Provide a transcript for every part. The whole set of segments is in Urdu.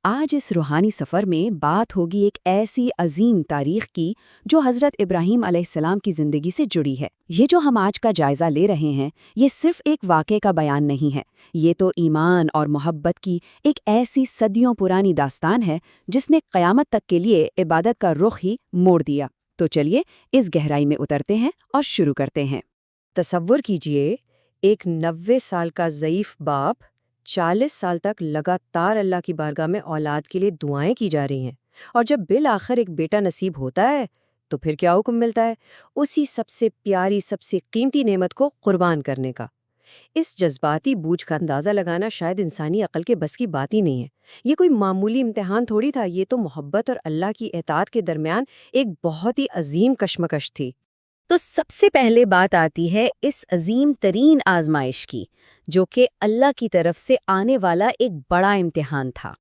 آج اس روحانی سفر میں بات ہوگی ایک ایسی عظیم تاریخ کی جو حضرت ابراہیم علیہ السلام کی زندگی سے جڑی ہے۔ یہ جو ہم آج کا جائزہ لے رہے ہیں یہ صرف ایک واقعے کا بیان نہیں ہے، یہ تو ایمان اور محبت کی ایک ایسی صدیوں پرانی داستان ہے جس نے قیامت تک کے لیے عبادت کا رخ ہی موڑ دیا۔ تو چلیے اس گہرائی میں اترتے ہیں اور شروع کرتے ہیں۔ تصور کیجئے ایک 90 سال کا ضعیف باپ 40 سال تک لگاتار اللہ کی بارگاہ میں اولاد کے لیے دعائیں کی جا رہی ہیں، اور جب بالآخر ایک بیٹا نصیب ہوتا ہے تو پھر کیا حکم ملتا ہے؟ اسی سب سے پیاری، سب سے قیمتی نعمت کو قربان کرنے کا۔ اس جذباتی بوجھ کا اندازہ لگانا شاید انسانی عقل کے بس کی بات ہی نہیں ہے۔ یہ کوئی معمولی امتحان تھوڑی تھا، یہ تو محبت اور اللہ کی اطاعت کے درمیان ایک بہت ہی عظیم کشمکش تھی۔ تو سب سے پہلے بات آتی ہے اس عظیم ترین آزمائش کی، جو کہ اللہ کی طرف سے آنے والا ایک بڑا امتحان تھا۔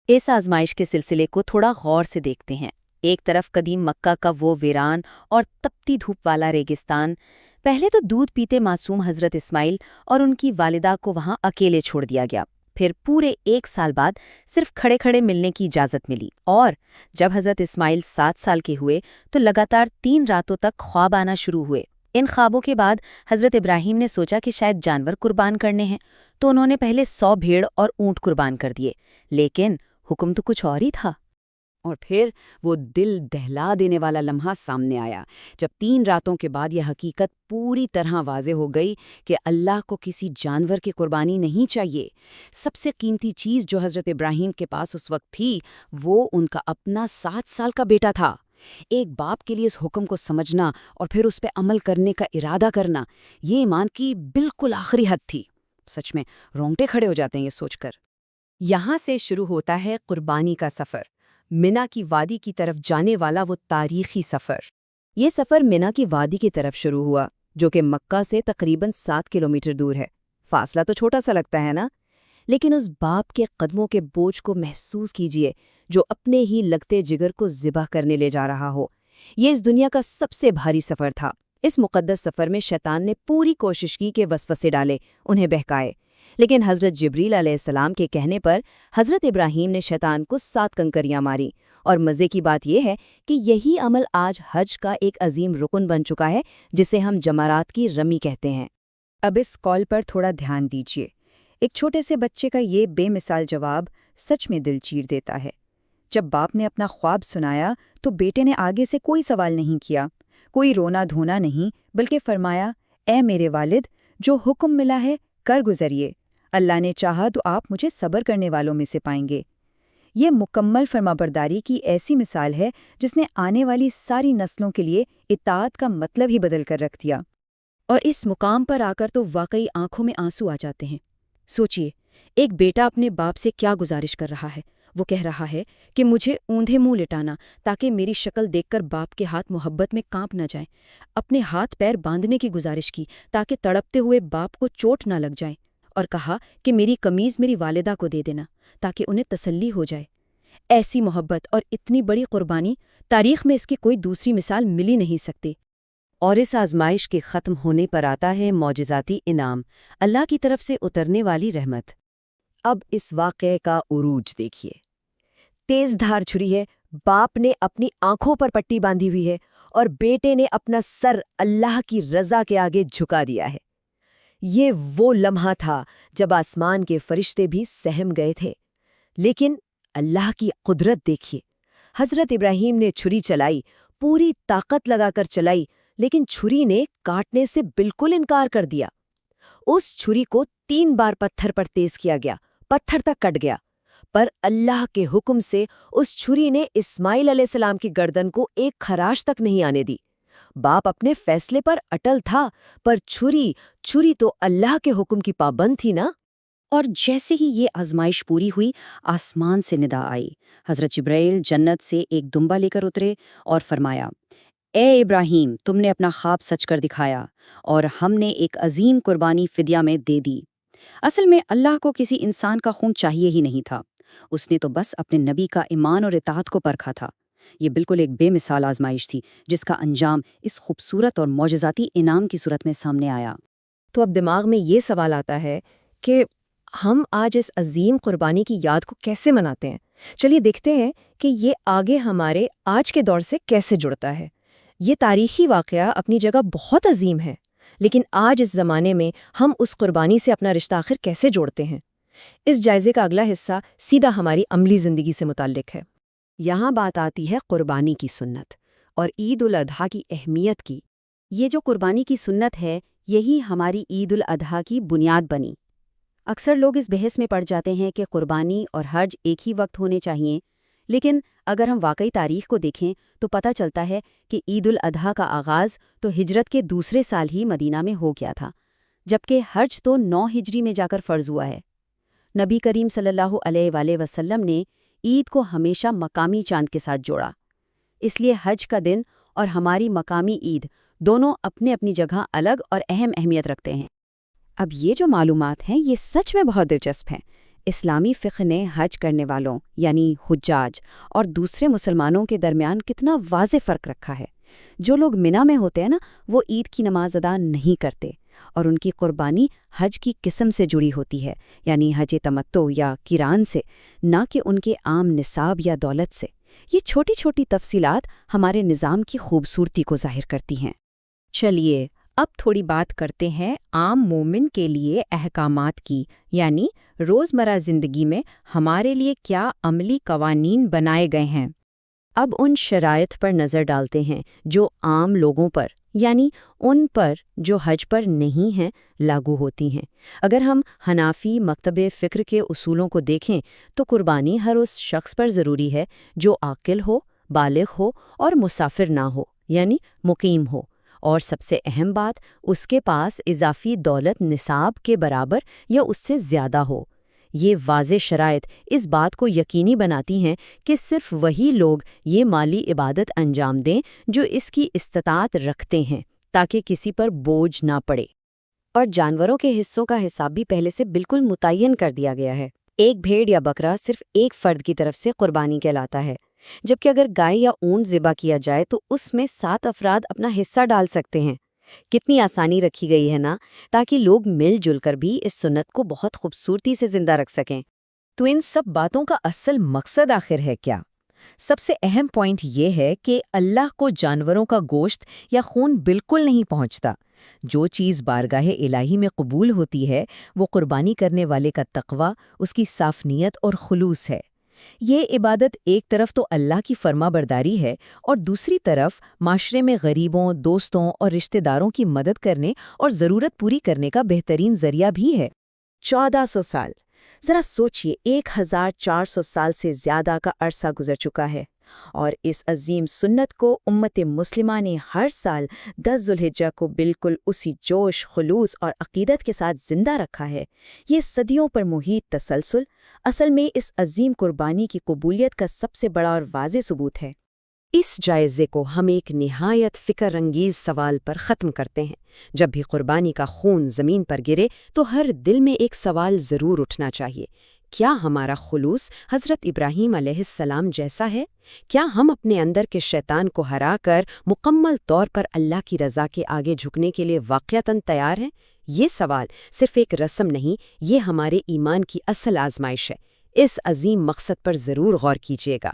اس آزمائش کے سلسلے کو تھوڑا غور سے دیکھتے ہیں۔ ایک طرف قدیم مکہ کا وہ ویران اور تپتی دھوپ والا ریگستان، پہلے تو دودھ پیتے معصوم حضرت اسماعیل اور ان کی والدہ کو وہاں اکیلے چھوڑ دیا گیا۔ پھر پورے 1 سال بعد صرف کھڑے کھڑے ملنے کی اجازت ملی، اور جب حضرت اسماعیل 7 سال کے ہوئے تو لگاتار 3 راتوں تک خواب آنا شروع ہوئے۔ ان خوابوں کے بعد حضرت ابراہیم نے سوچا کہ شاید جانور قربان کرنے ہیں، تو انہوں نے پہلے 100 بھیڑ اور اونٹ قربان کر دیے، لیکن حکم تو کچھ اور ہی تھا۔ اور پھر وہ دل دہلا دینے والا لمحہ سامنے آیا، جب 3 راتوں کے بعد یہ حقیقت پوری طرح واضح ہو گئی کہ اللہ کو کسی جانور کی قربانی نہیں چاہیے۔ سب سے قیمتی چیز جو حضرت ابراہیم کے پاس اس وقت تھی وہ ان کا اپنا 7 سال کا بیٹا تھا۔ ایک باپ کے لیے اس حکم کو سمجھنا اور پھر اس پہ عمل کرنے کا ارادہ کرنا، یہ ایمان کی بالکل آخری حد تھی۔ سچ میں رونگٹے کھڑے ہو جاتے ہیں یہ سوچ کر۔ یہاں سے شروع ہوتا ہے قربانی کا سفر، منا کی وادی کی طرف جانے والا وہ تاریخی سفر۔ یہ سفر منا کی وادی کی طرف شروع ہوا، جو کہ مکہ سے تقریباً 7 کلومیٹر دور ہے۔ فاصلہ تو چھوٹا سا لگتا ہے نا، لیکن اس باپ کے قدموں کے بوجھ کو محسوس کیجئے جو اپنے ہی لگتے جگر کو ذبح کرنے لے جا رہا ہو۔ یہ اس دنیا کا سب سے بھاری سفر تھا۔ اس مقدس سفر میں شیطان نے پوری کوشش کی کہ وسوسے ڈالے، انہیں بہکائے، لیکن حضرت جبریل علیہ السلام کے کہنے پر حضرت ابراہیم نے شیطان کو 7 کنکریاں ماری۔ اور مزے کی بات یہ ہے کہ یہی عمل آج حج کا ایک عظیم رکن بن چکا ہے، جسے ہم جمرات کی رمی کہتے ہیں۔ اب اس قول پر تھوڑا دھیان دیجیے۔ ایک چھوٹے سے بچے کا یہ بے مثال جواب سچ میں دل چیر دیتا ہے۔ جب باپ نے اپنا خواب سنایا تو بیٹے نے آگے سے کوئی سوال نہیں کیا، کوئی رونا دھونا نہیں، بلکہ فرمایا، اے میرے والد، جو حکم ملا ہے کر گزریے، اللہ نے چاہا تو آپ مجھے صبر کرنے والوں میں سے پائیں گے۔ یہ مکمل فرمانبرداری کی ایسی مثال ہے جس نے آنے والی ساری نسلوں کے لیے اطاعت کا مطلب ہی بدل کر رکھ دیا۔ اور اس مقام پر آ کر تو واقعی آنکھوں میں آنسو آ جاتے ہیں۔ سوچئے، ایک بیٹا اپنے باپ سے کیا گزارش کر رہا ہے۔ وہ کہہ رہا ہے کہ مجھے اوندھے منہ لٹانا تاکہ میری شکل دیکھ کر باپ کے ہاتھ محبت میں کانپ نہ جائیں، اپنے ہاتھ پیر باندھنے کی گزارش کی تاکہ تڑپتے ہوئے باپ کو چوٹ نہ لگ جائے، اور کہا کہ میری قمیض میری والدہ کو دے دینا تاکہ انہیں تسلی ہو جائے۔ ایسی محبت اور اتنی بڑی قربانی تاریخ میں اس کی کوئی دوسری مثال مل ہی نہیں سکتی۔ اور اس آزمائش کے ختم ہونے پر آتا ہے معجزاتی انعام، اللہ کی طرف سے اترنے والی رحمت۔ اب اس واقعے کا عروج دیکھیے۔ تیز دھار چھری ہے، باپ نے اپنی آنکھوں پر پٹی باندھی ہوئی ہے اور بیٹے نے اپنا سر اللہ کی رضا کے آگے جھکا دیا ہے۔ یہ وہ لمحہ تھا جب آسمان کے فرشتے بھی سہم گئے تھے، لیکن اللہ کی قدرت دیکھیے۔ حضرت ابراہیم نے چھری چلائی، پوری طاقت لگا کر چلائی، لیکن چھری نے کاٹنے سے بالکل انکار کر دیا۔ اس چھری کو 3 بار پتھر پر تیز کیا گیا، پتھر تک کٹ گیا، پر اللہ کے حکم سے اس چھری نے اسماعیل علیہ السلام کی گردن کو ایک خراش تک نہیں آنے دی۔ باپ اپنے فیصلے پر اٹل تھا، پر چھری تو اللہ کے حکم کی پابند تھی نا۔ اور جیسے ہی یہ آزمائش پوری ہوئی، آسمان سے ندا آئی۔ حضرت جبرائیل جنت سے ایک دمبا لے کر اترے اور فرمایا، اے ابراہیم، تم نے اپنا خواب سچ کر دکھایا اور ہم نے ایک عظیم قربانی فدیہ میں دے دی۔ اصل میں اللہ کو کسی انسان کا خون چاہیے ہی نہیں تھا، اس نے تو بس اپنے نبی کا ایمان اور اطاعت کو پرکھا تھا۔ یہ بالکل ایک بے مثال آزمائش تھی جس کا انجام اس خوبصورت اور معجزاتی انعام کی صورت میں سامنے آیا۔ تو اب دماغ میں یہ سوال آتا ہے کہ ہم آج اس عظیم قربانی کی یاد کو کیسے مناتے ہیں؟ چلیے دیکھتے ہیں کہ یہ آگے ہمارے آج کے دور سے کیسے جڑتا ہے۔ یہ تاریخی واقعہ اپنی جگہ بہت عظیم ہے، لیکن آج اس زمانے میں ہم اس قربانی سے اپنا رشتہ آخر کیسے جوڑتے ہیں؟ اس جائزے کا اگلا حصہ سیدھا ہماری عملی زندگی سے متعلق ہے۔ یہاں بات آتی ہے قربانی کی سنت اور عید الاضحیٰ کی اہمیت کی۔ یہ جو قربانی کی سنت ہے، یہی ہماری عید الاضحیٰ کی بنیاد بنی۔ اکثر لوگ اس بحث میں پڑ جاتے ہیں کہ قربانی اور حج ایک ہی وقت ہونے چاہیے، لیکن اگر ہم واقعی تاریخ کو دیکھیں تو پتہ چلتا ہے کہ عید الاضحیٰ کا آغاز تو ہجرت کے دوسرے سال ہی مدینہ میں ہو گیا تھا، جبکہ حج تو 9 ہجری میں جا کر فرض ہوا ہے۔ نبی کریم صلی اللہ علیہ وآلہ وسلم نے عید کو ہمیشہ مقامی چاند کے ساتھ جوڑا، اس لیے حج کا دن اور ہماری مقامی عید دونوں اپنی اپنی جگہ الگ اور اہم اہمیت رکھتے ہیں۔ اب یہ جو معلومات ہیں یہ سچ میں بہت دلچسپ ہیں۔ اسلامی فقہ نے حج کرنے والوں یعنی حجاج اور دوسرے مسلمانوں کے درمیان کتنا واضح فرق رکھا ہے۔ جو لوگ منا میں ہوتے ہیں نا، وہ عید کی نماز ادا نہیں کرتے اور ان کی قربانی حج کی قسم سے جڑی ہوتی ہے، یعنی حج تمتع یا قران سے، نہ کہ ان کے عام نصاب یا دولت سے۔ یہ چھوٹی چھوٹی تفصیلات ہمارے نظام کی خوبصورتی کو ظاہر کرتی ہیں۔ چلیے اب تھوڑی بات کرتے ہیں عام مومن کے لیے احکامات کی، یعنی روزمرہ زندگی میں ہمارے لیے کیا عملی قوانین بنائے گئے ہیں۔ اب ان شرائط پر نظر ڈالتے ہیں جو عام لوگوں پر، یعنی ان پر جو حج پر نہیں ہیں، لاگو ہوتی ہیں۔ اگر ہم حنفی مکتب فکر کے اصولوں کو دیکھیں تو قربانی ہر اس شخص پر ضروری ہے جو عاقل ہو، بالغ ہو اور مسافر نہ ہو، یعنی مقیم ہو، اور سب سے اہم بات، اس کے پاس اضافی دولت نصاب کے برابر یا اس سے زیادہ ہو۔ یہ واضح شرائط اس بات کو یقینی بناتی ہیں کہ صرف وہی لوگ یہ مالی عبادت انجام دیں جو اس کی استطاعت رکھتے ہیں، تاکہ کسی پر بوجھ نہ پڑے۔ اور جانوروں کے حصوں کا حساب بھی پہلے سے بالکل متعین کر دیا گیا ہے۔ ایک بھیڑ یا بکرا صرف ایک فرد کی طرف سے قربانی کہلاتا ہے، جبکہ اگر گائے یا اونٹ ذبح کیا جائے تو اس میں 7 افراد اپنا حصہ ڈال سکتے ہیں۔ کتنی آسانی رکھی گئی ہے نا، تاکہ لوگ مل جل کر بھی اس سنت کو بہت خوبصورتی سے زندہ رکھ سکیں۔ تو ان سب باتوں کا اصل مقصد آخر ہے کیا؟ سب سے اہم پوائنٹ یہ ہے کہ اللہ کو جانوروں کا گوشت یا خون بالکل نہیں پہنچتا۔ جو چیز بارگاہ الہی میں قبول ہوتی ہے وہ قربانی کرنے والے کا تقوی، اس کی صاف نیت اور خلوص ہے۔ یہ عبادت ایک طرف تو اللہ کی فرما برداری ہے اور دوسری طرف معاشرے میں غریبوں، دوستوں اور رشتہ داروں کی مدد کرنے اور ضرورت پوری کرنے کا بہترین ذریعہ بھی ہے۔ 1400 سال، ذرا سوچئے، 1400 سال سے زیادہ کا عرصہ گزر چکا ہے، اور اس عظیم سنت کو امت مسلمہ نے ہر سال 10 ذوالحجہ کو بالکل اسی جوش، خلوص اور عقیدت کے ساتھ زندہ رکھا ہے۔ یہ صدیوں پر محیط تسلسل اصل میں اس عظیم قربانی کی قبولیت کا سب سے بڑا اور واضح ثبوت ہے۔ اس جائزے کو ہم ایک نہایت فکر انگیز سوال پر ختم کرتے ہیں۔ جب بھی قربانی کا خون زمین پر گرے تو ہر دل میں ایک سوال ضرور اٹھنا چاہیے: کیا ہمارا خلوص حضرت ابراہیم علیہ السلام جیسا ہے؟ کیا ہم اپنے اندر کے شیطان کو ہرا کر مکمل طور پر اللہ کی رضا کے آگے جھکنے کے لیے واقعتاً تیار ہیں؟ یہ سوال صرف ایک رسم نہیں، یہ ہمارے ایمان کی اصل آزمائش ہے۔ اس عظیم مقصد پر ضرور غور کیجیے گا۔